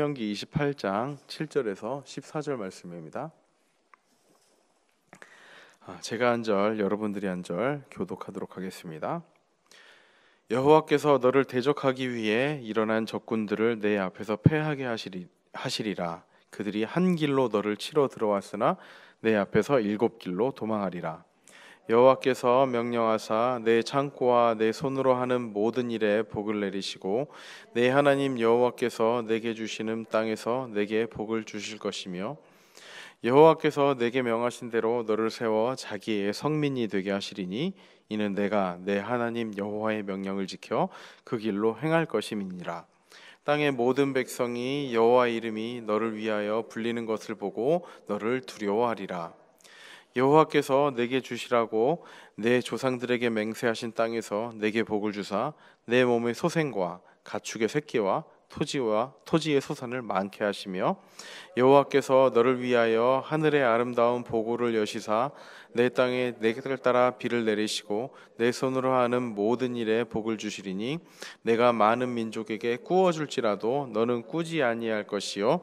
신명기 28장 7절에서 14절 말씀입니다. 제가 한 절, 여러분들이 한 절 교독하도록 하겠습니다. 여호와께서 너를 대적하기 위해 일어난 적군들을 내 앞에서 패하게 하시리라. 그들이 한 길로 너를 치러 들어왔으나 내 앞에서 7길로 도망하리라. 여호와께서 명령하사 내 창고와 내 손으로 하는 모든 일에 복을 내리시고 내 하나님 여호와께서 내게 주시는 땅에서 내게 복을 주실 것이며 여호와께서 내게 명하신 대로 너를 세워 자기의 성민이 되게 하시리니 이는 내가 내 하나님 여호와의 명령을 지켜 그 길로 행할 것임이니라. 땅의 모든 백성이 여호와의 이름이 너를 위하여 불리는 것을 보고 너를 두려워하리라. 여호와께서 내게 주시라고 내 조상들에게 맹세하신 땅에서 내게 복을 주사 내 몸의 소생과 가축의 새끼와 토지의 소산을 많게 하시며 여호와께서 너를 위하여 하늘의 아름다운 보고를 여시사 내 땅에 내 뜻을 따라 비를 내리시고 내 손으로 하는 모든 일에 복을 주시리니 내가 많은 민족에게 꾸어줄지라도 너는 꾸지 아니할 것이요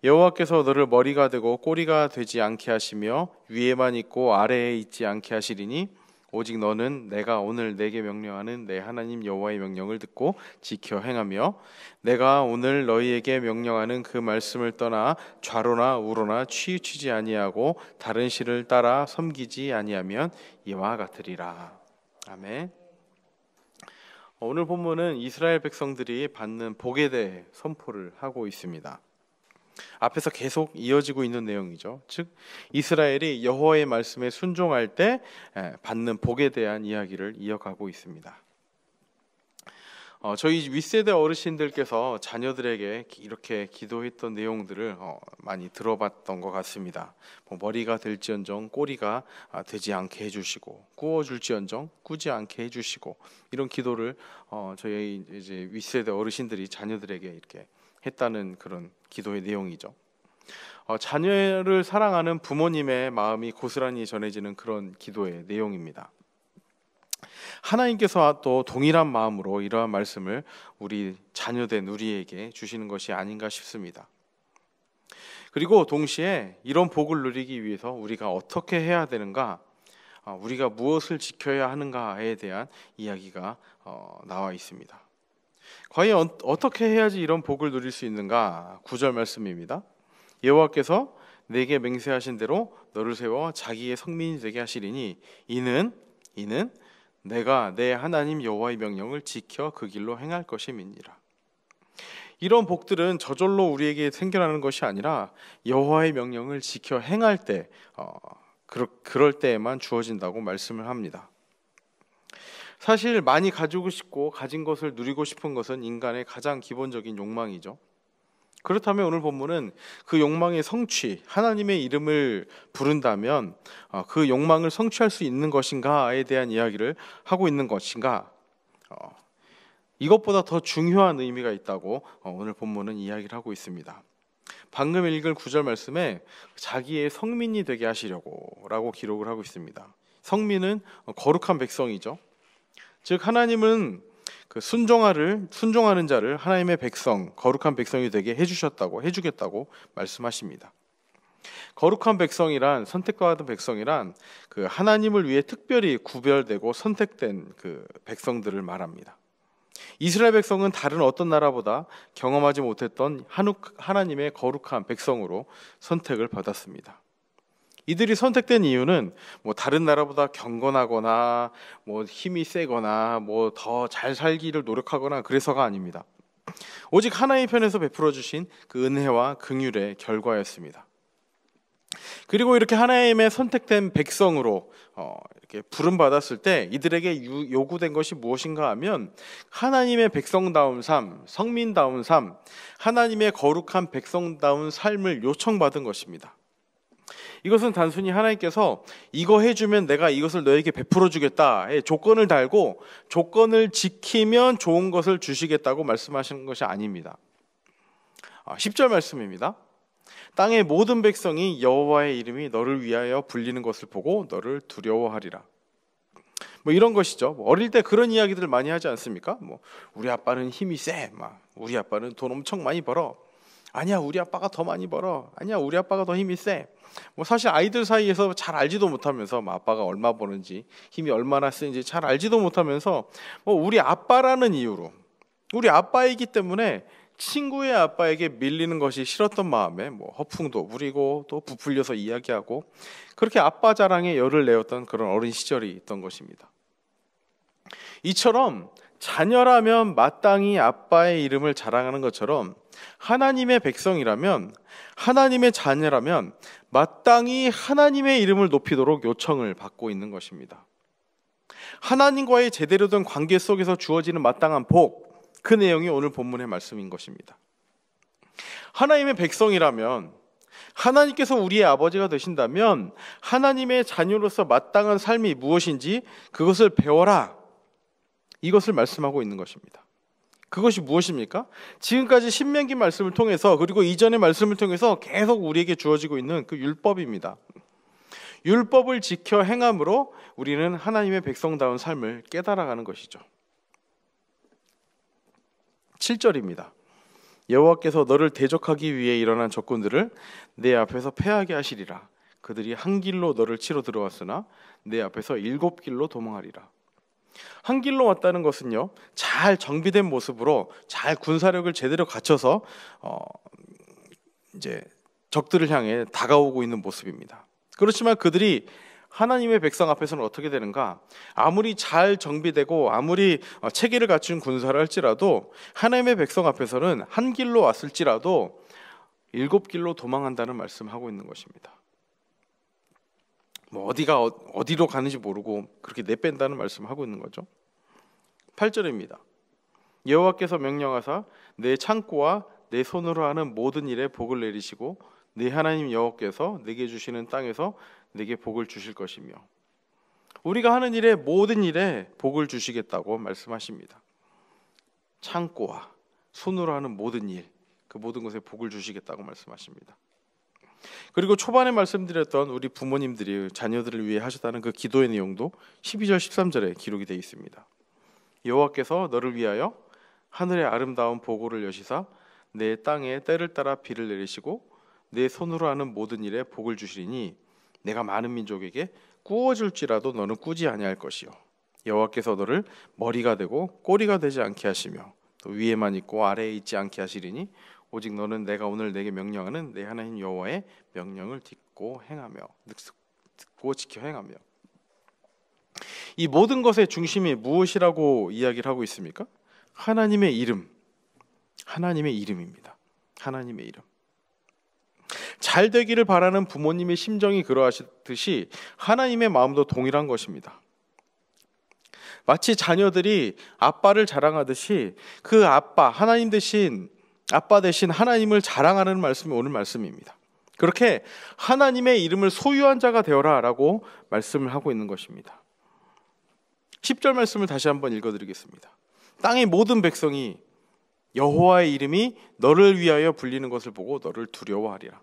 여호와께서 너를 머리가 되고 꼬리가 되지 않게 하시며 위에만 있고 아래에 있지 않게 하시리니 오직 너는 내가 오늘 내게 명령하는 내 하나님 여호와의 명령을 듣고 지켜 행하며 내가 오늘 너희에게 명령하는 그 말씀을 떠나 좌로나 우로나 치우치지 아니하고 다른 신을 따라 섬기지 아니하면 이와 같으리라. 아멘. 오늘 본문은 이스라엘 백성들이 받는 복에 대해 선포를 하고 있습니다. 앞에서 계속 이어지고 있는 내용이죠. 즉 이스라엘이 여호와의 말씀에 순종할 때 받는 복에 대한 이야기를 이어가고 있습니다. 저희 윗세대 어르신들께서 자녀들에게 이렇게 기도했던 내용들을 많이 들어봤던 것 같습니다. 머리가 될지언정 꼬리가 되지 않게 해주시고 꾸어줄지언정 꾸지 않게 해주시고 이런 기도를 저희 이제 윗세대 어르신들이 자녀들에게 이렇게 했다는 그런 기도의 내용이죠. 자녀를 사랑하는 부모님의 마음이 고스란히 전해지는 그런 기도의 내용입니다. 하나님께서 또 동일한 마음으로 이러한 말씀을 우리 자녀된 우리에게 주시는 것이 아닌가 싶습니다. 그리고 동시에 이런 복을 누리기 위해서 우리가 어떻게 해야 되는가, 우리가 무엇을 지켜야 하는가에 대한 이야기가 나와 있습니다. 과연 어떻게 해야지 이런 복을 누릴 수 있는가? 9절 말씀입니다. 여호와께서 내게 맹세하신 대로 너를 세워 자기의 성민이 되게 하시리니 이는 내가 내 하나님 여호와의 명령을 지켜 그 길로 행할 것임이니라. 이런 복들은 저절로 우리에게 생겨나는 것이 아니라 여호와의 명령을 지켜 행할 때 그럴 때에만 주어진다고 말씀을 합니다. 사실 많이 가지고 싶고 가진 것을 누리고 싶은 것은 인간의 가장 기본적인 욕망이죠. 그렇다면 오늘 본문은 그 욕망의 성취, 하나님의 이름을 부른다면 그 욕망을 성취할 수 있는 것인가에 대한 이야기를 하고 있는 것인가, 이것보다 더 중요한 의미가 있다고 오늘 본문은 이야기를 하고 있습니다. 방금 읽은 9절 말씀에 자기의 성민이 되게 하시려고 라고 기록을 하고 있습니다. 성민은 거룩한 백성이죠. 즉 하나님은 그 순종하는 자를 하나님의 백성, 거룩한 백성이 되게 해주겠다고 말씀하십니다. 거룩한 백성이란, 선택받은 백성이란 그 하나님을 위해 특별히 구별되고 선택된 그 백성들을 말합니다. 이스라엘 백성은 다른 어떤 나라보다 경험하지 못했던 하나님의 거룩한 백성으로 선택을 받았습니다. 이들이 선택된 이유는 다른 나라보다 경건하거나 힘이 세거나 더 잘 살기를 노력하거나 그래서가 아닙니다. 오직 하나님의 편에서 베풀어 주신 그 은혜와 긍휼의 결과였습니다. 그리고 이렇게 하나님의 선택된 백성으로 이렇게 부름받았을 때 이들에게 요구된 것이 무엇인가 하면 하나님의 백성다운 삶, 성민다운 삶, 하나님의 거룩한 백성다운 삶을 요청받은 것입니다. 이것은 단순히 하나님께서 이거 해주면 내가 이것을 너에게 베풀어 주겠다의 조건을 달고 조건을 지키면 좋은 것을 주시겠다고 말씀하시는 것이 아닙니다. 10절 말씀입니다. 땅의 모든 백성이 여호와의 이름이 너를 위하여 불리는 것을 보고 너를 두려워하리라. 이런 것이죠. 어릴 때 그런 이야기들 많이 하지 않습니까? 우리 아빠는 힘이 세, 우리 아빠는 돈 엄청 많이 벌어. 아니야, 우리 아빠가 더 많이 벌어. 아니야, 우리 아빠가 더 힘이 세. 뭐 사실 아이들 사이에서 잘 알지도 못하면서 뭐 아빠가 얼마 버는지, 힘이 얼마나 세는지 잘 알지도 못하면서 뭐 우리 아빠라는 이유로, 우리 아빠이기 때문에 친구의 아빠에게 밀리는 것이 싫었던 마음에 뭐 허풍도 부리고 또 부풀려서 이야기하고, 그렇게 아빠 자랑에 열을 내었던 그런 어린 시절이 있던 것입니다. 이처럼 자녀라면 마땅히 아빠의 이름을 자랑하는 것처럼, 하나님의 백성이라면, 하나님의 자녀라면 마땅히 하나님의 이름을 높이도록 요청을 받고 있는 것입니다. 하나님과의 제대로 된 관계 속에서 주어지는 마땅한 복, 그 내용이 오늘 본문의 말씀인 것입니다. 하나님의 백성이라면, 하나님께서 우리의 아버지가 되신다면 하나님의 자녀로서 마땅한 삶이 무엇인지 그것을 배워라, 이것을 말씀하고 있는 것입니다. 그것이 무엇입니까? 지금까지 신명기 말씀을 통해서, 그리고 이전의 말씀을 통해서 계속 우리에게 주어지고 있는 그 율법입니다. 율법을 지켜 행함으로 우리는 하나님의 백성다운 삶을 깨달아가는 것이죠. 7절입니다. 여호와께서 너를 대적하기 위해 일어난 적군들을 내 앞에서 패하게 하시리라. 그들이 한 길로 너를 치러 들어왔으나 내 앞에서 7길로 도망하리라. 한 길로 왔다는 것은요, 잘 정비된 모습으로 잘 군사력을 제대로 갖춰서 이제 적들을 향해 다가오고 있는 모습입니다. 그렇지만 그들이 하나님의 백성 앞에서는 어떻게 되는가? 아무리 잘 정비되고 아무리 체계를 갖춘 군사를 할지라도 하나님의 백성 앞에서는 한 길로 왔을지라도 7길로 도망한다는 말씀하고 있는 것입니다. 뭐 어디로 가는지 모르고 그렇게 내뺀다는 말씀하고 있는 거죠. 8절입니다. 여호와께서 명령하사 내 창고와 내 손으로 하는 모든 일에 복을 내리시고 내 하나님 여호와께서 내게 주시는 땅에서 내게 복을 주실 것이며, 우리가 하는 일에 모든 일에 복을 주시겠다고 말씀하십니다. 창고와 손으로 하는 모든 일, 그 모든 것에 복을 주시겠다고 말씀하십니다. 그리고 초반에 말씀드렸던 우리 부모님들이 자녀들을 위해 하셨다는 그 기도의 내용도 12절 13절에 기록이 되어 있습니다. 여호와께서 너를 위하여 하늘의 아름다운 보고를 여시사 내 땅에 때를 따라 비를 내리시고 내 손으로 하는 모든 일에 복을 주시리니 내가 많은 민족에게 꾸어줄지라도 너는 꾸지 아니할 것이요, 여호와께서 너를 머리가 되고 꼬리가 되지 않게 하시며 또 위에만 있고 아래에 있지 않게 하시리니 오직 너는 내가 오늘 내게 명령하는 내 하나님 여호와의 명령을 듣고 지켜 행하며. 이 모든 것의 중심이 무엇이라고 이야기를 하고 있습니까? 하나님의 이름, 하나님의 이름입니다. 하나님의 이름. 잘 되기를 바라는 부모님의 심정이 그러하듯이 하나님의 마음도 동일한 것입니다. 마치 자녀들이 아빠를 자랑하듯이 그 아빠, 하나님 대신 아빠 대신 하나님을 자랑하는 말씀이 오늘 말씀입니다. 그렇게 하나님의 이름을 소유한 자가 되어라 라고 말씀을 하고 있는 것입니다. 10절 말씀을 다시 한번 읽어드리겠습니다. 땅의 모든 백성이 여호와의 이름이 너를 위하여 불리는 것을 보고 너를 두려워하리라.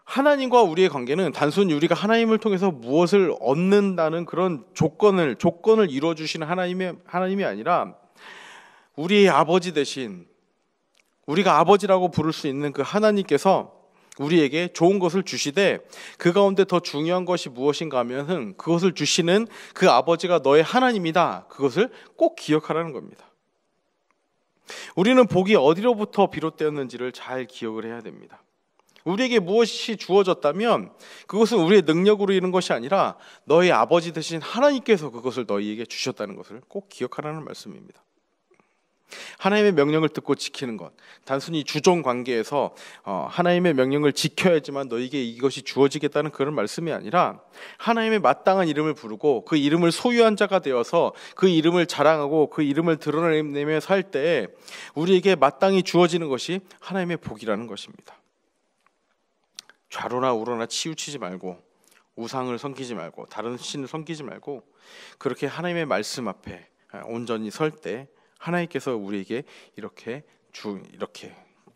하나님과 우리의 관계는 단순히 우리가 하나님을 통해서 무엇을 얻는다는 그런 조건을 이루어 주시는 하나님이 아니라, 우리의 아버지 대신 우리가 아버지라고 부를 수 있는 그 하나님께서 우리에게 좋은 것을 주시되, 그 가운데 더 중요한 것이 무엇인가 하면은 그것을 주시는 그 아버지가 너의 하나님이다. 그것을 꼭 기억하라는 겁니다. 우리는 복이 어디로부터 비롯되었는지를 잘 기억을 해야 됩니다. 우리에게 무엇이 주어졌다면 그것은 우리의 능력으로 이룬 것이 아니라 너의 아버지 되신 하나님께서 그것을 너희에게 주셨다는 것을 꼭 기억하라는 말씀입니다. 하나님의 명령을 듣고 지키는 것, 단순히 주종 관계에서 하나님의 명령을 지켜야지만 너에게 이것이 주어지겠다는 그런 말씀이 아니라, 하나님의 마땅한 이름을 부르고 그 이름을 소유한 자가 되어서 그 이름을 자랑하고 그 이름을 드러내며 살 때 우리에게 마땅히 주어지는 것이 하나님의 복이라는 것입니다. 좌로나 우로나 치우치지 말고, 우상을 섬기지 말고, 다른 신을 섬기지 말고, 그렇게 하나님의 말씀 앞에 온전히 설 때 하나님께서 우리에게 이렇게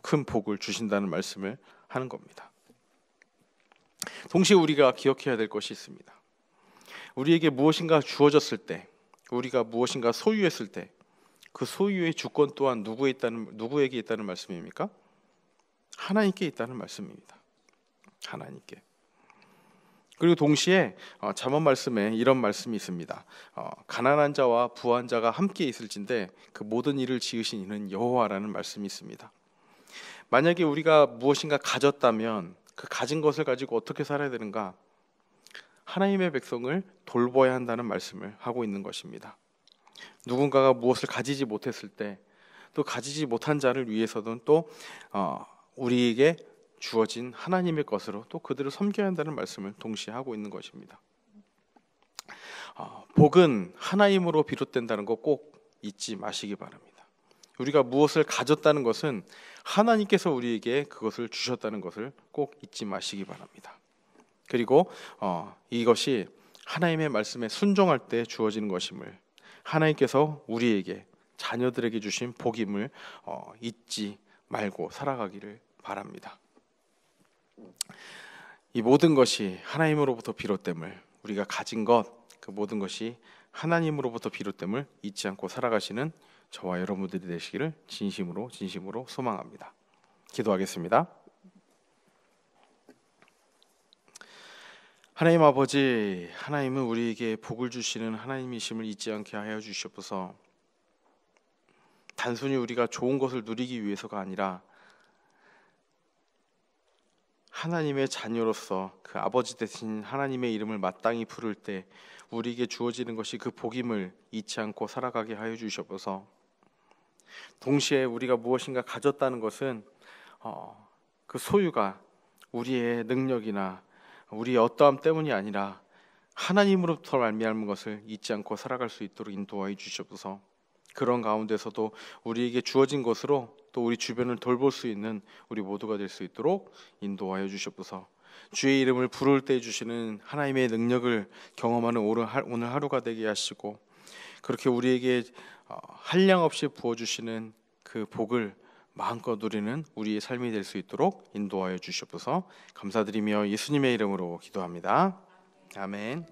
큰 복을 주신다는 말씀을 하는 겁니다. 동시에 우리가 기억해야 될 것이 있습니다. 우리에게 무엇인가 주어졌을 때, 우리가 무엇인가 소유했을 때 그 소유의 주권 또한 누구에게 있다는 말씀입니까? 하나님께 있다는 말씀입니다. 하나님께. 그리고 동시에 잠언 말씀에 이런 말씀이 있습니다. 가난한 자와 부한 자가 함께 있을진데 그 모든 일을 지으신 이는 여호와라는 말씀이 있습니다. 만약에 우리가 무엇인가 가졌다면 그 가진 것을 가지고 어떻게 살아야 되는가? 하나님의 백성을 돌봐야 한다는 말씀을 하고 있는 것입니다. 누군가가 무엇을 가지지 못했을 때, 또 가지지 못한 자를 위해서는 또 우리에게 주어진 하나님의 것으로 또 그들을 섬겨야 한다는 말씀을 동시에 하고 있는 것입니다. 복은 하나님으로 비롯된다는 거 꼭 잊지 마시기 바랍니다. 우리가 무엇을 가졌다는 것은 하나님께서 우리에게 그것을 주셨다는 것을 꼭 잊지 마시기 바랍니다. 그리고 이것이 하나님의 말씀에 순종할 때 주어지는 것임을, 하나님께서 우리에게 자녀들에게 주신 복임을 잊지 말고 살아가기를 바랍니다. 이 모든 것이 하나님으로부터 비롯됨을, 우리가 가진 것, 그 모든 것이 하나님으로부터 비롯됨을 잊지 않고 살아가시는 저와 여러분들이 되시기를 진심으로 소망합니다. 기도하겠습니다. 하나님 아버지, 하나님은 우리에게 복을 주시는 하나님이심을 잊지 않게 하여 주시옵소서. 단순히 우리가 좋은 것을 누리기 위해서가 아니라 하나님의 자녀로서 그 아버지 되신 하나님의 이름을 마땅히 부를 때 우리에게 주어지는 것이 그 복임을 잊지 않고 살아가게 하여 주시옵소서. 동시에 우리가 무엇인가 가졌다는 것은 그 소유가 우리의 능력이나 우리의 어떠함 때문이 아니라 하나님으로부터 말미암은 것을 잊지 않고 살아갈 수 있도록 인도하여 주시옵소서. 그런 가운데서도 우리에게 주어진 것으로 또 우리 주변을 돌볼 수 있는 우리 모두가 될 수 있도록 인도하여 주시옵소서. 주의 이름을 부를 때 주시는 하나님의 능력을 경험하는 오늘 하루가 되게 하시고, 그렇게 우리에게 한량 없이 부어주시는 그 복을 마음껏 누리는 우리의 삶이 될 수 있도록 인도하여 주시옵소서. 감사드리며 예수님의 이름으로 기도합니다. 아멘.